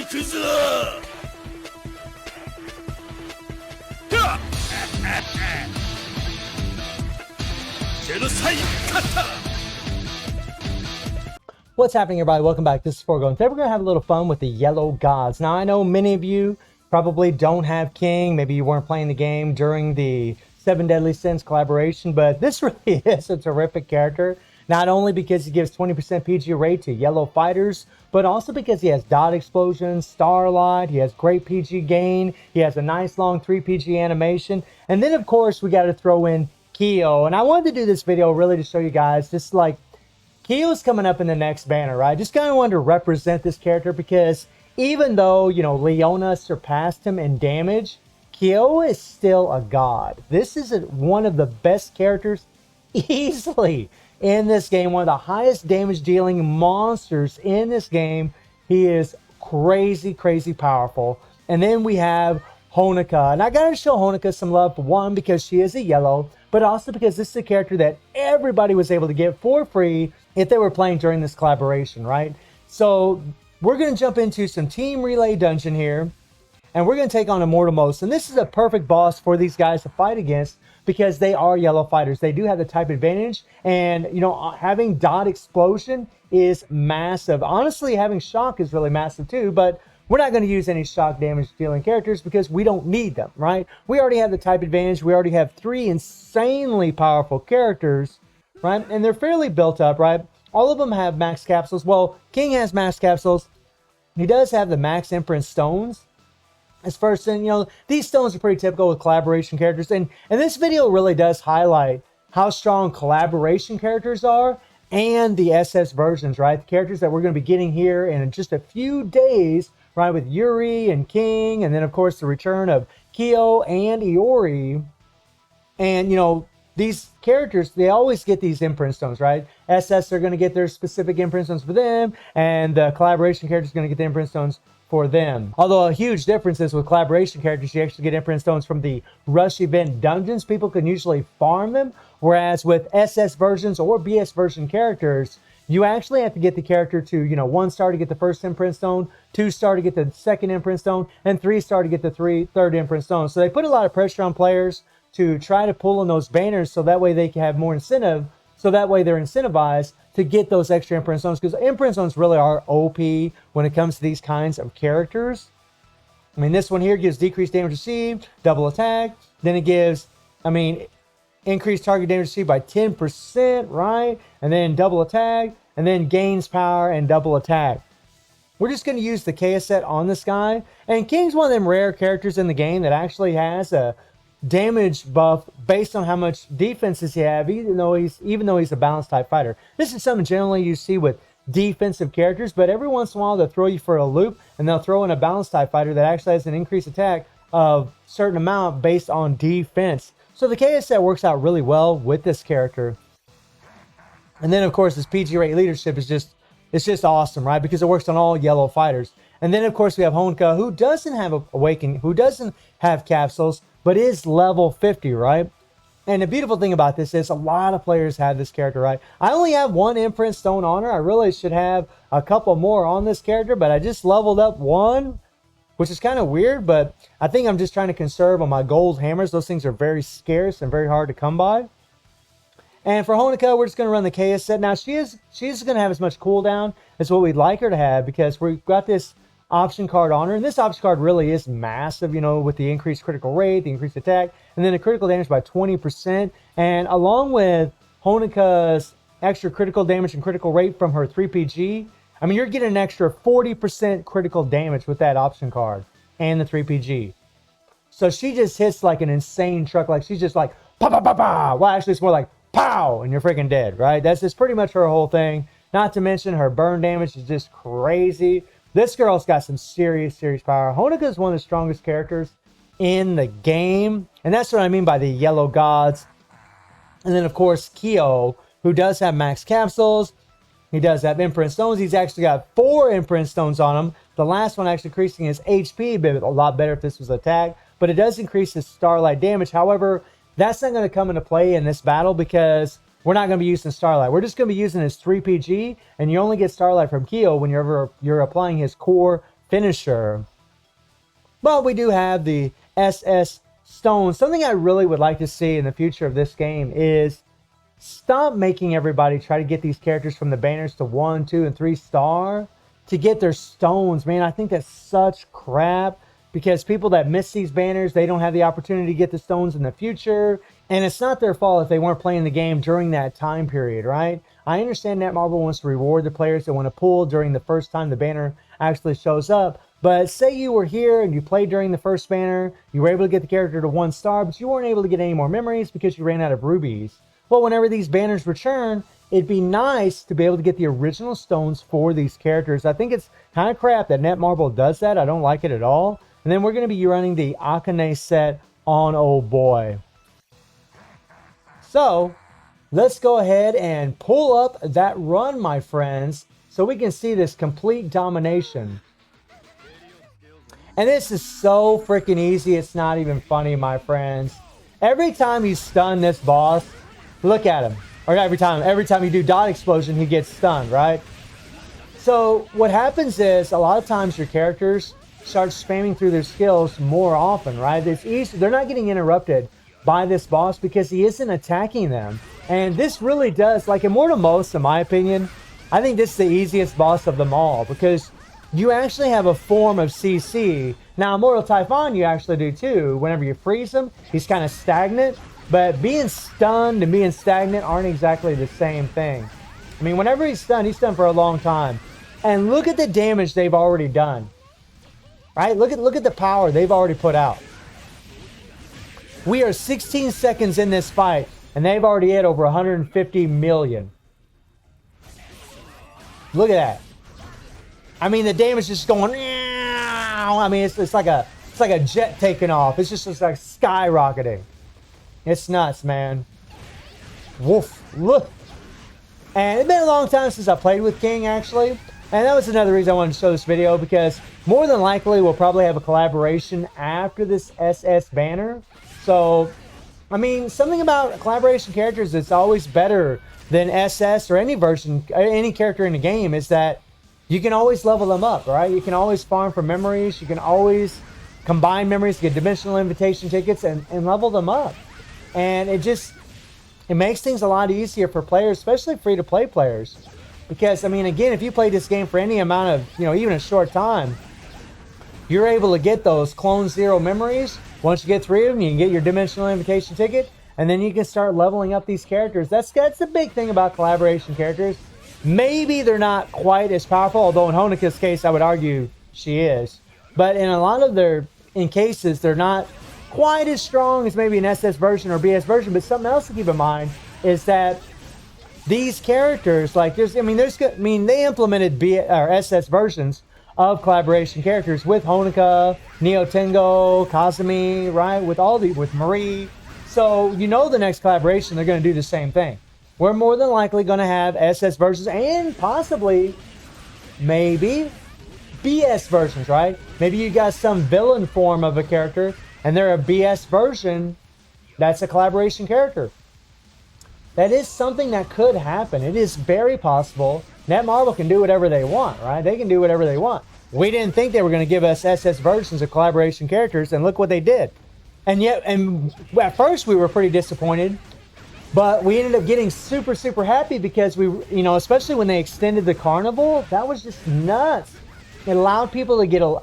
What's happening, everybody? Welcome back. This is Forgo. Today we're going to have a little fun with the Yellow Gods. Now, I know many of you probably don't have King. Maybe you weren't playing the game during the 7 Deadly Sins collaboration, but this really is a terrific character. Not only because he gives 20% PG rate to yellow fighters, but also because he has dot explosions, starlight, he has great PG gain, he has a nice long 3 PG animation, and then of course we got to throw in Keough. And I wanted to do this video really to show you guys just like Keough's coming up in the next banner, right? Just kind of wanted to represent this character because even though, you know, Leona surpassed him in damage, Keough is still a god. This is one of the best characters easily in this game. One of the highest damage dealing monsters in this game. He is crazy, crazy powerful. And then we have Honoka. And I gotta show Honoka some love, one, because she is a yellow, but also because this is a character that everybody was able to get for free if they were playing during this collaboration, right? So we're going to jump into some team relay dungeon here, and we're going to take on Immortal Mose. And this is a perfect boss for these guys to fight against because they are yellow fighters. They do have the type advantage, and you know, having dot explosion is massive. Honestly, having shock is really massive too, but we're not going to use any shock damage dealing characters because we don't need them, right? We already have the type advantage. We already have 3 insanely powerful characters, right? And they're fairly built up, right? All of them have max capsules. Well, King has max capsules. He does have the max imprint stones as first, and you know, these stones are pretty typical with collaboration characters. And this video really does highlight how strong collaboration characters are and the SS versions, right? The characters that we're going to be getting here in just a few days, right, with Yuri and King, and then of course the return of Keough and Iori. And you know, these characters, they always get these imprint stones, right? SS are going to get their specific imprint stones for them, and the collaboration characters are going to get the imprint stones for them. Although a huge difference is with collaboration characters, you actually get imprint stones from the rush event dungeons. People can usually farm them, whereas with SS versions or BS version characters, you actually have to get the character to, you know, 1 star to get the first imprint stone, 2 star to get the second imprint stone, and 3 star to get the third imprint stone. So they put a lot of pressure on players to try to pull in those banners so that way they can have more incentive, so that way they're incentivized to get those extra imprint stones, because imprint stones really are OP when it comes to these kinds of characters. I mean, this one here gives decreased damage received, double attack. Then it gives, I mean, increased target damage received by 10%, right? And then double attack, and then gains power and double attack. We're just going to use the Keough set on this guy. And King's one of them rare characters in the game that actually has a damage buff based on how much defenses he have, even though he's a balanced type fighter. This is something generally you see with defensive characters, but every once in a while they'll throw you for a loop and they'll throw in a balanced type fighter that actually has an increased attack of a certain amount based on defense. So the Keough set works out really well with this character. And then of course his PG rate leadership is just awesome, right? Because it works on all yellow fighters. And then of course we have Honoka, who doesn't have Awakening, who doesn't have capsules, but is level 50, right? And the beautiful thing about this is a lot of players have this character, right? I only have 1 imprint stone on her. I really should have a couple more on this character, but I just leveled up 1, which is kind of weird, but I think I'm just trying to conserve on my gold hammers. Those things are very scarce and very hard to come by. And for Honoka, we're just going to run the Keough set. Now, she's going to have as much cooldown as what we'd like her to have, because we've got this option card on her, and this option card really is massive, you know, with the increased critical rate, the increased attack, and then the critical damage by 20%. And along with Honoka's extra critical damage and critical rate from her 3PG, I mean, you're getting an extra 40% critical damage with that option card and the 3PG. So she just hits like an insane truck. Like, she's just like, pa pa pa pa. Well, actually, it's more like pow, and you're freaking dead, right? That's just pretty much her whole thing. Not to mention her burn damage is just crazy. This girl's got some serious, serious power. Honoka is one of the strongest characters in the game. And that's what I mean by the yellow gods. And then, of course, Keough, who does have max capsules. He does have imprint stones. He's actually got 4 imprint stones on him. The last one actually increasing his HP, but a lot better if this was attack. But it does increase his starlight damage. However, that's not going to come into play in this battle because we're not going to be using Starlight. We're just going to be using his 3PG, and you only get Starlight from Keough when you're applying his core finisher. But we do have the SS Stone. Something I really would like to see in the future of this game is stop making everybody try to get these characters from the banners to 1, 2, and 3 star to get their stones. Man, I think that's such crap, because people that miss these banners, they don't have the opportunity to get the stones in the future. And it's not their fault if they weren't playing the game during that time period, right? I understand Netmarble wants to reward the players that want to pull during the first time the banner actually shows up. But say you were here and you played during the first banner, you were able to get the character to 1 star, but you weren't able to get any more memories because you ran out of rubies. Well, whenever these banners return, it'd be nice to be able to get the original stones for these characters. I think it's kind of crap that Netmarble does that. I don't like it at all. And then we're going to be running the Akane set on old boy. So let's go ahead and pull up that run, my friends, so we can see this complete domination. And this is so freaking easy, it's not even funny, my friends. Every time you stun this boss, look at him. Or every time you do dot explosion, he gets stunned, right? So what happens is a lot of times your characters start spamming through their skills more often, right? It's easy. They're not getting interrupted by this boss because he isn't attacking them. And this really does, like Immortal Mose, in my opinion, I think this is the easiest boss of them all, because you actually have a form of CC. Now, Immortal Typhon, you actually do too. Whenever you freeze him, he's kind of stagnant. But being stunned and being stagnant aren't exactly the same thing. I mean, whenever he's stunned for a long time. And look at the damage they've already done. Right? Look at the power they've already put out. We are 16 seconds in this fight, and they've already hit over 150 million. Look at that. I mean, the damage is just going. I mean, it's like a jet taking off. It's just like skyrocketing. It's nuts, man. Woof. Look. And it's been a long time since I played with King, actually. And that was another reason I wanted to show this video, because more than likely we'll probably have a collaboration after this SS banner. So, I mean, something about collaboration characters that's always better than SS or any version, any character in the game, is that you can always level them up, right? You can always farm for memories. You can always combine memories to get dimensional invitation tickets and level them up. And it makes things a lot easier for players, especially free-to-play players. Because, I mean, again, if you play this game for any amount of, even a short time, you're able to get those Clone Zero memories. Once you get 3 of them, you can get your dimensional invitation ticket, and then you can start leveling up these characters. That's the big thing about collaboration characters. Maybe they're not quite as powerful, although in Honoka's case, I would argue she is. But in a lot of cases, they're not quite as strong as maybe an SS version or BS version. But something else to keep in mind is that these characters, like they implemented SS versions of collaboration characters with Honoka, Neo Tengo, Kazumi, right? With Marie. So the next collaboration, they're going to do the same thing. We're more than likely going to have SS versions and possibly, maybe, BS versions, right? Maybe you got some villain form of a character and they're a BS version that's a collaboration character. That is something that could happen. It is very possible. Netmarble can do whatever they want, right? They can do whatever they want. We didn't think they were going to give us SS versions of collaboration characters, and look what they did. And at first we were pretty disappointed, but we ended up getting super, super happy because especially when they extended the carnival, that was just nuts. It allowed people to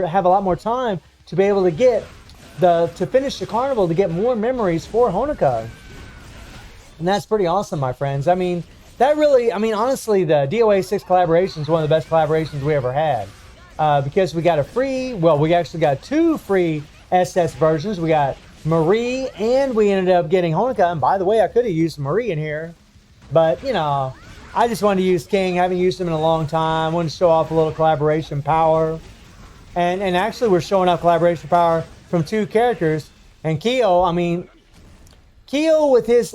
have a lot more time to be able to to finish the carnival, to get more memories for Honoka. And that's pretty awesome, my friends. I mean, honestly, the DOA 6 collaboration is one of the best collaborations we ever had. Because we actually got 2 free SS versions. We got Marie, and we ended up getting Honoka. And by the way, I could have used Marie in here, but I just wanted to use King. Haven't used him in a long time. Wanted to show off a little collaboration power. And actually, we're showing off collaboration power from 2 characters. And Keough, Keough with his,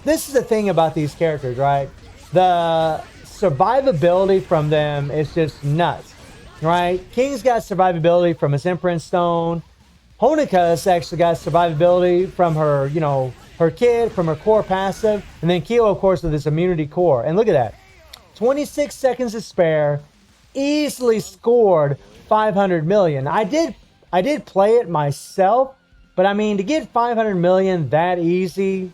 this is the thing about these characters, right? The survivability from them is just nuts, right? King's got survivability from his Imprint Stone. Honoka's actually got survivability from her, her kid, from her core passive. And then Keough, of course, with his immunity core. And look at that. 26 seconds to spare. easily scored 500 million. I did play it myself, but I mean, to get 500 million that easy,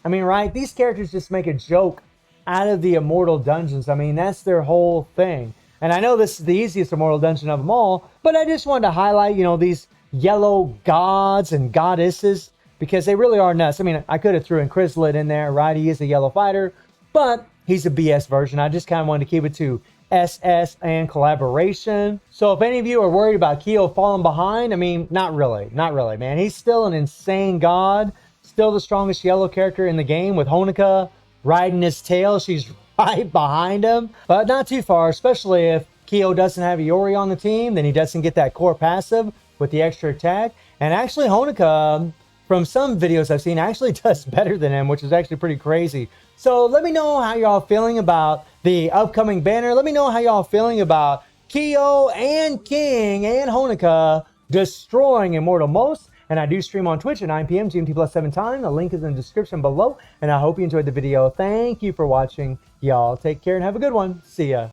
I mean, right? These characters just make a joke out of the Immortal Dungeons. I mean, that's their whole thing. And I know this is the easiest Immortal Dungeon of them all, but I just wanted to highlight, you know, these yellow gods and goddesses, because they really are nuts. I mean, I could have threw in Chrysalid in there, right? He is a yellow fighter, but he's a BS version. I just kind of wanted to keep it to SS and collaboration. So if any of you are worried about Keough falling behind, I mean, not really, man. He's still an insane god, still the strongest yellow character in the game, with Honoka riding his tail. She's right behind him, but not too far, especially if Keough doesn't have Iori on the team, then he doesn't get that core passive with the extra attack. And actually Honoka, from some videos I've seen, actually does better than him, which is actually pretty crazy. So let me know how y'all feeling about the upcoming banner. Let me know how y'all feeling about Keough and King and Honoka destroying Immortal Mose. And I do stream on Twitch at 9 p.m. GMT plus 7 time. The link is in the description below. And I hope you enjoyed the video. Thank you for watching. Y'all take care and have a good one. See ya.